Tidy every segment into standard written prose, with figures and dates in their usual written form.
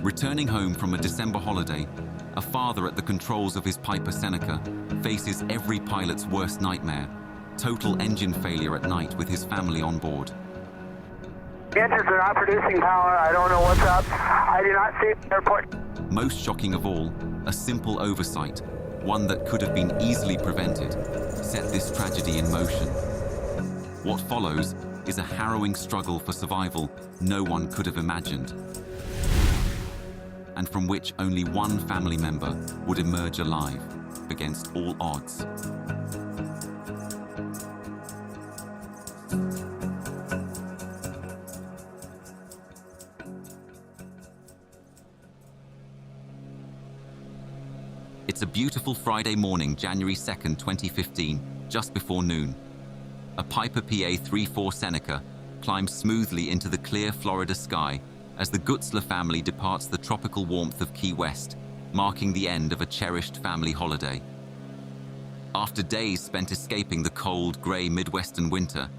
Returning home from a December holiday, a father at the controls of his Piper Seneca faces every pilot's worst nightmare: total engine failure at night with his family on board. Engines are not producing power. I don't know what's up. I do not see the airport. Most shocking of all, a simple oversight, one that could have been easily prevented, set this tragedy in motion. What follows is a harrowing struggle for survival no one could have imagined, and from which only one family member would emerge alive against all odds. It's a beautiful Friday morning, January 2nd, 2015, just before noon. A Piper PA-34 Seneca climbs smoothly into the clear Florida sky as the Gutzler family departs the tropical warmth of Key West, marking the end of a cherished family holiday. After days spent escaping the cold, grey Midwestern winter,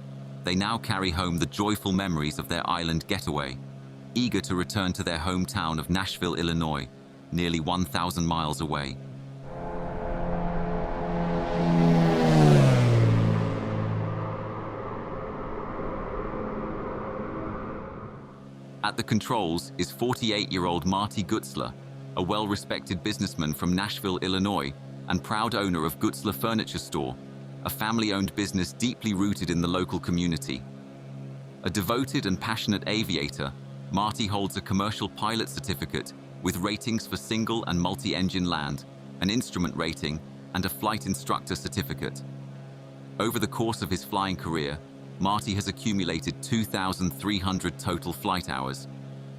they now carry home the joyful memories of their island getaway, eager to return to their hometown of Nashville, Illinois, nearly 1,000 miles away. At the controls is 48-year-old Marty Gutzler, a well-respected businessman from Nashville, Illinois, and proud owner of Gutzler Furniture Store, a family-owned business deeply rooted in the local community. A devoted and passionate aviator, Marty holds a commercial pilot certificate with ratings for single and multi-engine land, an instrument rating, and a flight instructor certificate. Over the course of his flying career, Marty has accumulated 2,300 total flight hours.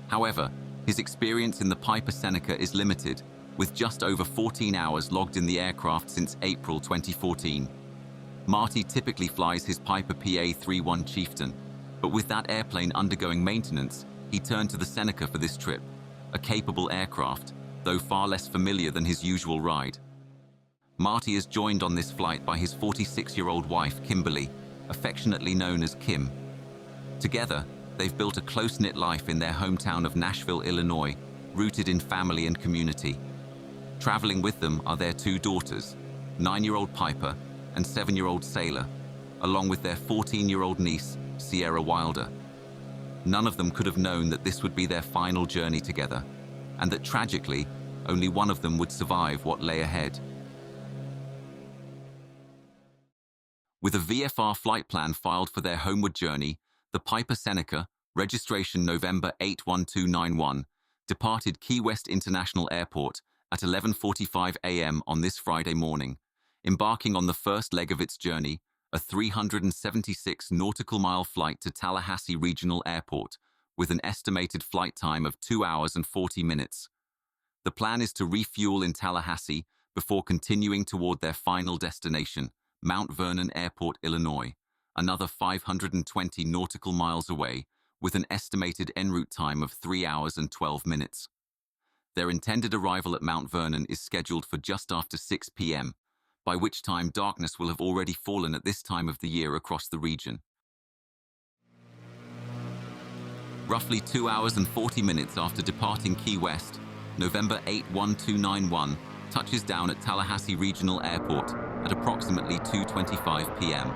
However, his experience in the Piper Seneca is limited, with just over 14 hours logged in the aircraft since April 2014. Marty typically flies his Piper PA-31 Chieftain, but with that airplane undergoing maintenance, he turned to the Seneca for this trip, a capable aircraft, though far less familiar than his usual ride. Marty is joined on this flight by his 46-year-old wife, Kimberly, affectionately known as Kim. Together, they've built a close-knit life in their hometown of Nashville, Illinois, rooted in family and community. Traveling with them are their two daughters, 9-year-old Piper and 7-year-old Sailor, along with their 14-year-old niece, Sierra Wilder. None of them could have known that this would be their final journey together, and that tragically, only one of them would survive what lay ahead. With a VFR flight plan filed for their homeward journey, the Piper Seneca, registration November 81291, departed Key West International Airport at 11:45 a.m. on this Friday morning, embarking on the first leg of its journey, a 376 nautical mile flight to Tallahassee Regional Airport, with an estimated flight time of 2 hours and 40 minutes. The plan is to refuel in Tallahassee before continuing toward their final destination, Mount Vernon Airport, Illinois, another 520 nautical miles away, with an estimated en route time of 3 hours and 12 minutes. Their intended arrival at Mount Vernon is scheduled for just after 6 p.m., by which time darkness will have already fallen at this time of the year across the region. Roughly 2 hours and 40 minutes after departing Key West, November 81291 touches down at Tallahassee Regional Airport at approximately 2:25 p.m.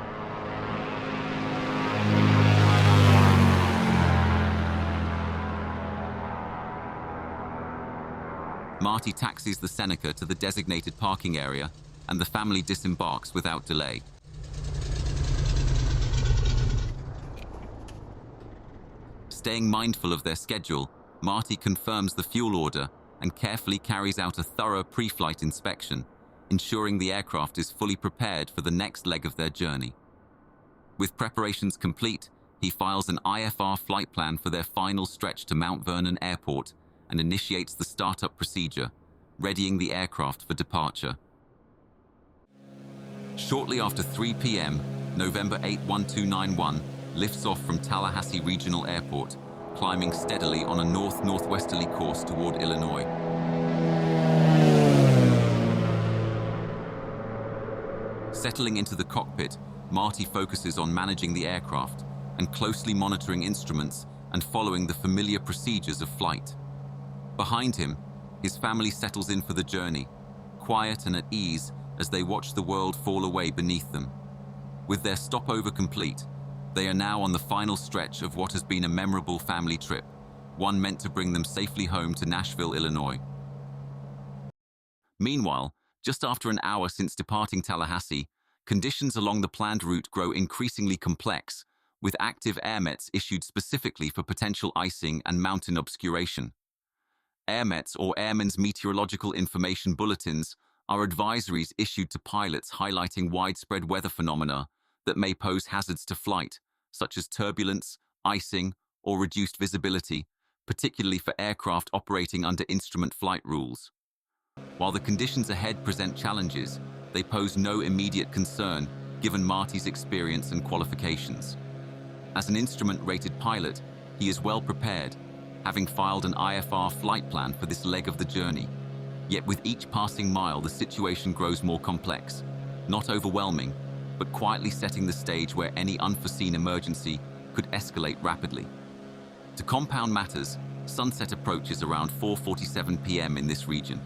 Marty taxis the Seneca to the designated parking area, and the family disembarks without delay. Staying mindful of their schedule, Marty confirms the fuel order and carefully carries out a thorough pre-flight inspection, ensuring the aircraft is fully prepared for the next leg of their journey. With preparations complete, he files an IFR flight plan for their final stretch to Mount Vernon Airport and initiates the startup procedure, readying the aircraft for departure. Shortly after 3 p.m., November 81291 lifts off from Tallahassee Regional Airport, climbing steadily on a north-northwesterly course toward Illinois. Settling into the cockpit, Marty focuses on managing the aircraft and closely monitoring instruments and following the familiar procedures of flight. Behind him, his family settles in for the journey, quiet and at ease as they watch the world fall away beneath them. With their stopover complete, they are now on the final stretch of what has been a memorable family trip, one meant to bring them safely home to Nashville, Illinois. Meanwhile, just after an hour since departing Tallahassee, conditions along the planned route grow increasingly complex, with active airmets issued specifically for potential icing and mountain obscuration. Airmets, or Airmen's Meteorological Information Bulletins, are advisories issued to pilots highlighting widespread weather phenomena that may pose hazards to flight, such as turbulence, icing, or reduced visibility, particularly for aircraft operating under instrument flight rules. While the conditions ahead present challenges, they pose no immediate concern given Marty's experience and qualifications. As an instrument-rated pilot, he is well prepared, having filed an IFR flight plan for this leg of the journey. Yet with each passing mile, the situation grows more complex, not overwhelming, but quietly setting the stage where any unforeseen emergency could escalate rapidly. To compound matters, sunset approaches around 4:47 p.m. in this region.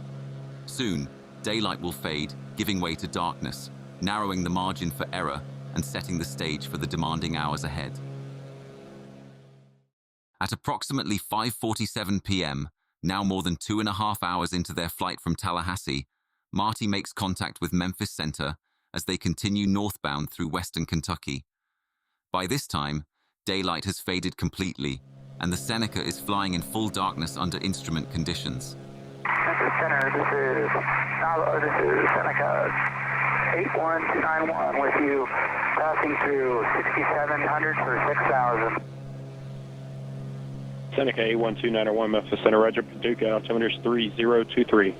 Soon, daylight will fade, giving way to darkness, narrowing the margin for error and setting the stage for the demanding hours ahead. At approximately 5:47 p.m., now more than 2.5 hours into their flight from Tallahassee, Marty makes contact with Memphis Center as they continue northbound through western Kentucky. By this time, daylight has faded completely, and the Seneca is flying in full darkness under instrument conditions. Memphis Center, this is Seneca 81291 with you, passing through 6700 for 6000. Seneca 81291, Memphis Center, Roger, Paducah, altimeter's 3023.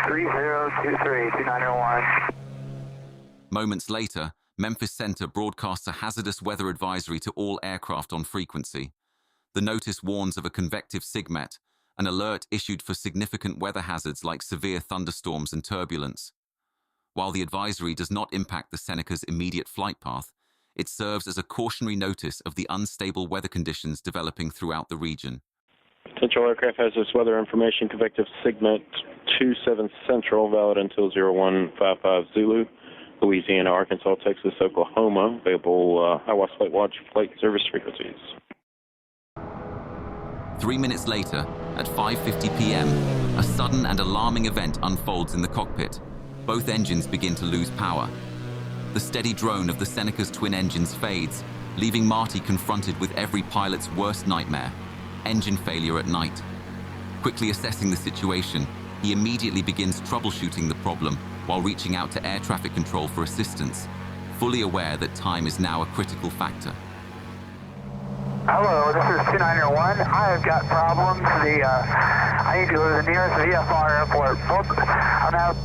3023, 2901. Moments later, Memphis Center broadcasts a hazardous weather advisory to all aircraft on frequency. The notice warns of a convective SIGMET, an alert issued for significant weather hazards like severe thunderstorms and turbulence. While the advisory does not impact the Seneca's immediate flight path, it serves as a cautionary notice of the unstable weather conditions developing throughout the region. Central Aircraft Hazardous Weather Information, convective SIGMET 27 Central, valid until 0155 Zulu, Louisiana, Arkansas, Texas, Oklahoma, available Iowa Flight Watch flight service frequencies. 3 minutes later, at 5:50 p.m., a sudden and alarming event unfolds in the cockpit. Both engines begin to lose power. The steady drone of the Seneca's twin engines fades, leaving Marty confronted with every pilot's worst nightmare: engine failure at night. Quickly assessing the situation, he immediately begins troubleshooting the problem while reaching out to air traffic control for assistance, fully aware that time is now a critical factor. Hello, this is 2901. I have got problems. I need to go to the nearest VFR airport. I'm out.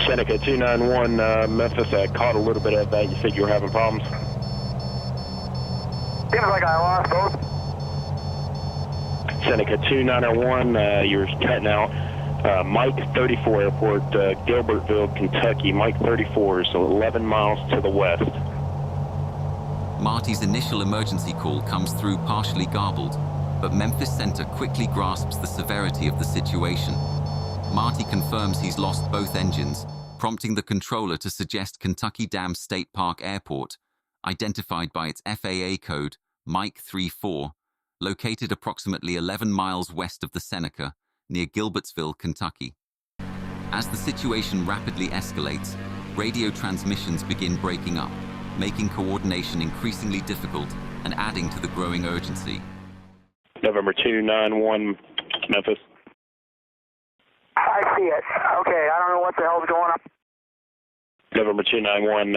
Seneca 291, Memphis, I caught a little bit of that. You said you were having problems? Seems like I lost both. Seneca 2901, you're cutting out. Mike 34 Airport, Gilbertville, Kentucky. Mike 34 is 11 miles to the west. Marty's initial emergency call comes through partially garbled, but Memphis Center quickly grasps the severity of the situation. Marty confirms he's lost both engines, prompting the controller to suggest Kentucky Dam State Park Airport, identified by its FAA code Mike 34, located approximately 11 miles west of the Seneca, near Gilbertsville, Kentucky. As the situation rapidly escalates, radio transmissions begin breaking up, making coordination increasingly difficult and adding to the growing urgency. November 291, Memphis. I see it. Okay, I don't know what the hell's going on. November 291,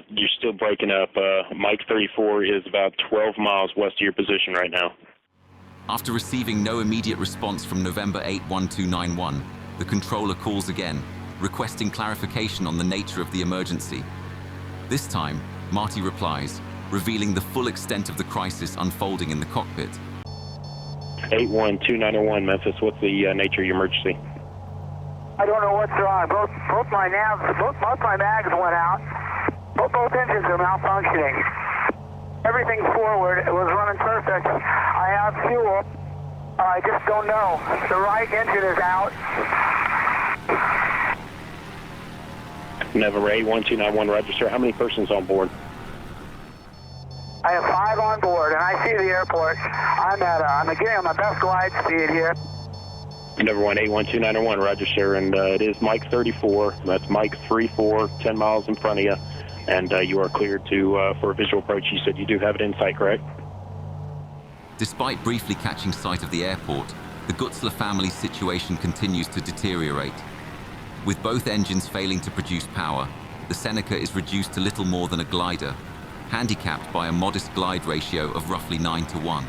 you're still breaking up. Mike 34 is about 12 miles west of your position right now. After receiving no immediate response from November 81291, the controller calls again, requesting clarification on the nature of the emergency. This time, Marty replies, revealing the full extent of the crisis unfolding in the cockpit. 81291, Memphis, what's the nature of your emergency? I don't know what's wrong. Both my mags went out. Both engines are malfunctioning. Everything's forward. It was running perfect. I I have fuel. I just don't know. The right engine is out. November 81291 register. How many persons on board? I have 5 on board, and I see the airport. I'm getting on my best glide speed here. November 81291 register, and it is Mike 34. That's Mike 34, 10 miles in front of you, and you are cleared for a visual approach. You said you do have it in sight, correct? Despite briefly catching sight of the airport, the Gutzler family's situation continues to deteriorate. With both engines failing to produce power, the Seneca is reduced to little more than a glider, handicapped by a modest glide ratio of roughly 9-1.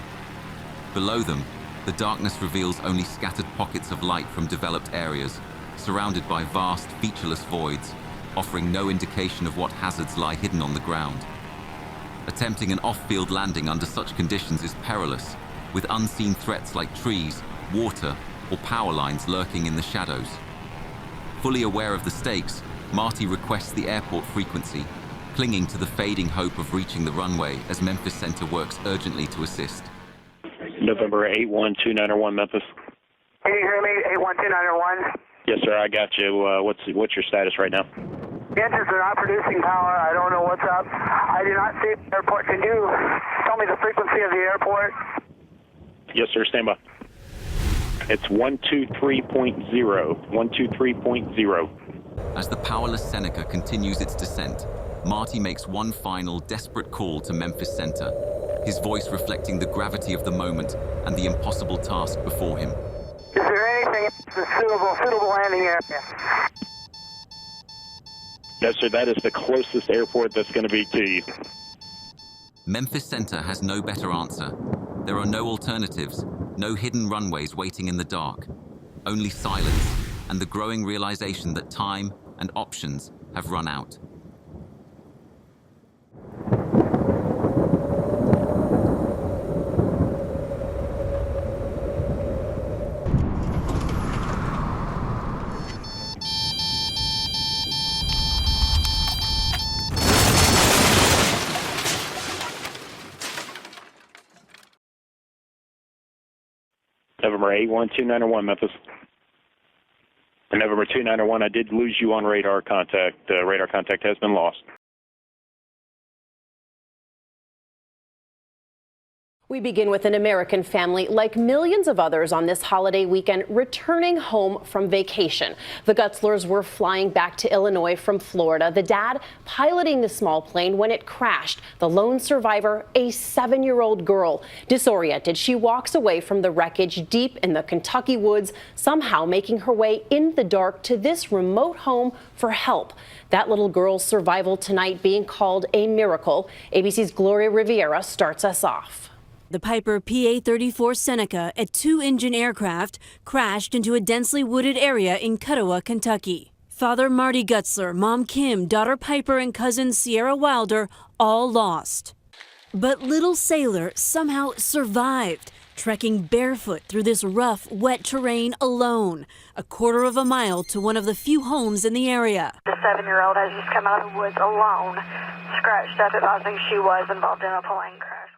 Below them, the darkness reveals only scattered pockets of light from developed areas, surrounded by vast, featureless voids, offering no indication of what hazards lie hidden on the ground. Attempting an off-field landing under such conditions is perilous, with unseen threats like trees, water, or power lines lurking in the shadows. Fully aware of the stakes, Marty requests the airport frequency, clinging to the fading hope of reaching the runway as Memphis Center works urgently to assist. November 81291 Memphis. Can you hear me? 81291. Yes, sir, I got you. What's your status right now? The engines are not producing power. I don't know what's up. I do not see the airport. Can you tell me the frequency of the airport? Yes, sir, stand by. It's 123.0. 123.0. As the powerless Seneca continues its descent, Marty makes one final, desperate call to Memphis Center, his voice reflecting the gravity of the moment and the impossible task before him. Is there anything that's suitable landing area? No, sir, that is the closest airport that's going to be to you. Memphis Center has no better answer. There are no alternatives, no hidden runways waiting in the dark, only silence and the growing realization that time and options have run out. November 81291 Memphis. And November 291, I did lose you on radar contact. Radar contact has been lost. We begin with an American family, like millions of others on this holiday weekend, returning home from vacation. The Gutzlers were flying back to Illinois from Florida, the dad piloting the small plane when it crashed. The lone survivor, a 7-year-old girl. Disoriented, she walks away from the wreckage deep in the Kentucky woods, somehow making her way in the dark to this remote home for help. That little girl's survival tonight being called a miracle. ABC's Gloria Riviera starts us off. The Piper PA-34 Seneca, a 2-engine aircraft, crashed into a densely wooded area in Catawba, Kentucky. Father Marty Gutzler, Mom Kim, daughter Piper, and cousin Sierra Wilder all lost. But little Sailor somehow survived, trekking barefoot through this rough, wet terrain alone, a quarter of a mile to one of the few homes in the area. The 7-year-old has just come out of the woods alone, scratched up. I think she was involved in a plane crash.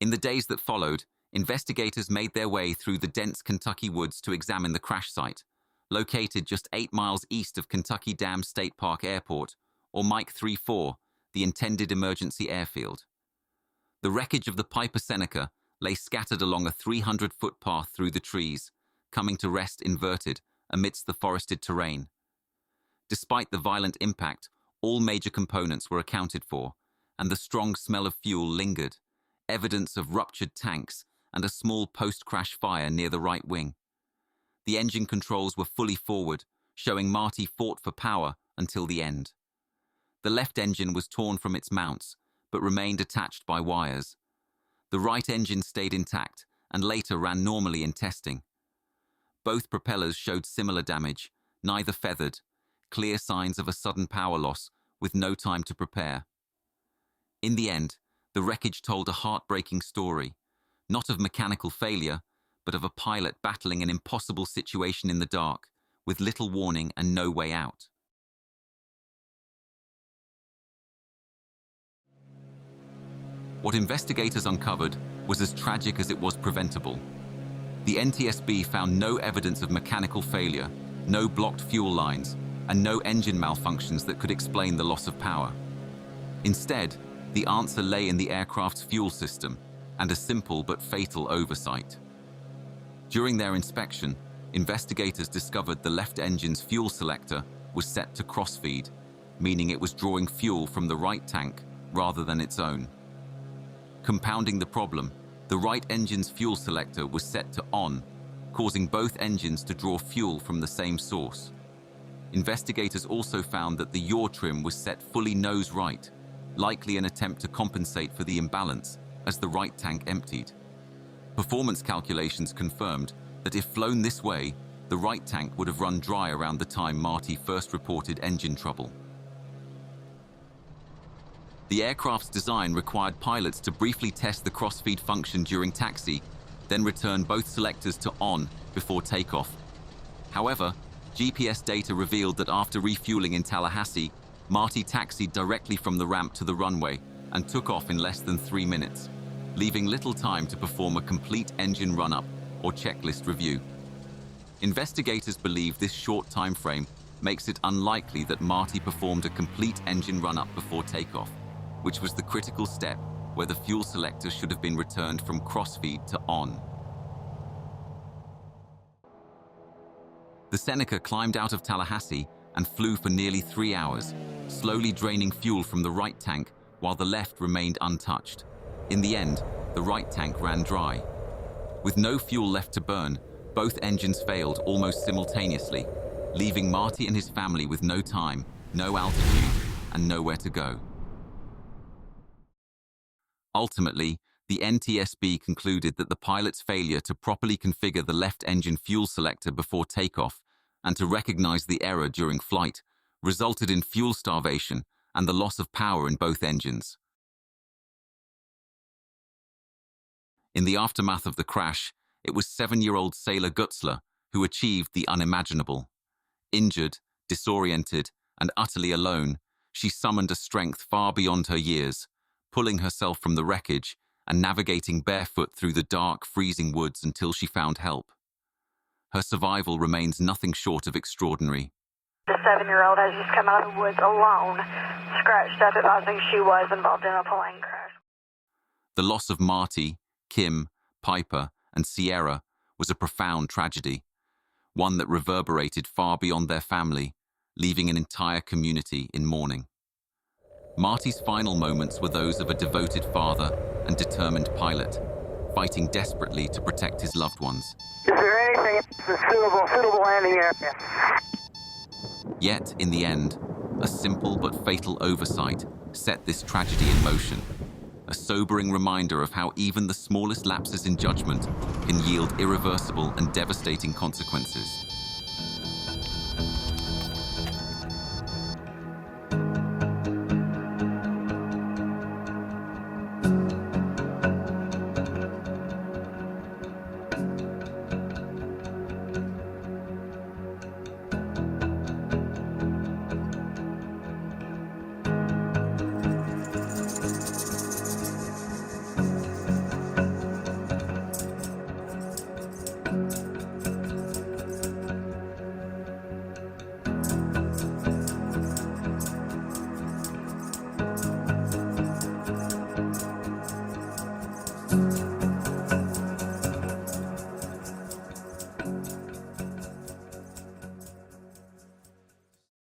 In the days that followed, investigators made their way through the dense Kentucky woods to examine the crash site, located just 8 miles east of Kentucky Dam State Park Airport, or Mike 34, the intended emergency airfield. The wreckage of the Piper Seneca lay scattered along a 300-foot path through the trees, coming to rest inverted amidst the forested terrain. Despite the violent impact, all major components were accounted for, and the strong smell of fuel lingered, evidence of ruptured tanks and a small post-crash fire near the right wing. The engine controls were fully forward, showing Marty fought for power until the end. The left engine was torn from its mounts, but remained attached by wires. The right engine stayed intact and later ran normally in testing. Both propellers showed similar damage, neither feathered, clear signs of a sudden power loss with no time to prepare. In the end, the wreckage told a heartbreaking story, not of mechanical failure, but of a pilot battling an impossible situation in the dark, with little warning and no way out. What investigators uncovered was as tragic as it was preventable. The NTSB found no evidence of mechanical failure, no blocked fuel lines, and no engine malfunctions that could explain the loss of power. Instead, the answer lay in the aircraft's fuel system and a simple but fatal oversight. During their inspection, investigators discovered the left engine's fuel selector was set to crossfeed, meaning it was drawing fuel from the right tank rather than its own. Compounding the problem, the right engine's fuel selector was set to on, causing both engines to draw fuel from the same source. Investigators also found that the yaw trim was set fully nose right, likely an attempt to compensate for the imbalance as the right tank emptied. Performance calculations confirmed that if flown this way, the right tank would have run dry around the time Marty first reported engine trouble. The aircraft's design required pilots to briefly test the crossfeed function during taxi, then return both selectors to on before takeoff. However, GPS data revealed that after refueling in Tallahassee, Marty taxied directly from the ramp to the runway and took off in less than 3 minutes, leaving little time to perform a complete engine run-up or checklist review. Investigators believe this short time frame makes it unlikely that Marty performed a complete engine run-up before takeoff, which was the critical step where the fuel selector should have been returned from crossfeed to on. The Seneca climbed out of Tallahassee and flew for nearly 3 hours, slowly draining fuel from the right tank while the left remained untouched. In the end, the right tank ran dry. With no fuel left to burn, both engines failed almost simultaneously, leaving Marty and his family with no time, no altitude, and nowhere to go. Ultimately, the NTSB concluded that the pilot's failure to properly configure the left engine fuel selector before takeoff and to recognize the error during flight resulted in fuel starvation and the loss of power in both engines. In the aftermath of the crash, it was 7-year-old Sailor Gutzler who achieved the unimaginable. Injured, disoriented, and utterly alone, she summoned a strength far beyond her years, pulling herself from the wreckage and navigating barefoot through the dark, freezing woods until she found help. Her survival remains nothing short of extraordinary. The 7-year-old has just come out of the woods alone, scratched up advising she was involved in a plane crash. The loss of Marty, Kim, Piper, and Sierra was a profound tragedy, one that reverberated far beyond their family, leaving an entire community in mourning. Marty's final moments were those of a devoted father and determined pilot, fighting desperately to protect his loved ones. Is there anything that's a suitable landing area? Yet, in the end, a simple but fatal oversight set this tragedy in motion, a sobering reminder of how even the smallest lapses in judgment can yield irreversible and devastating consequences.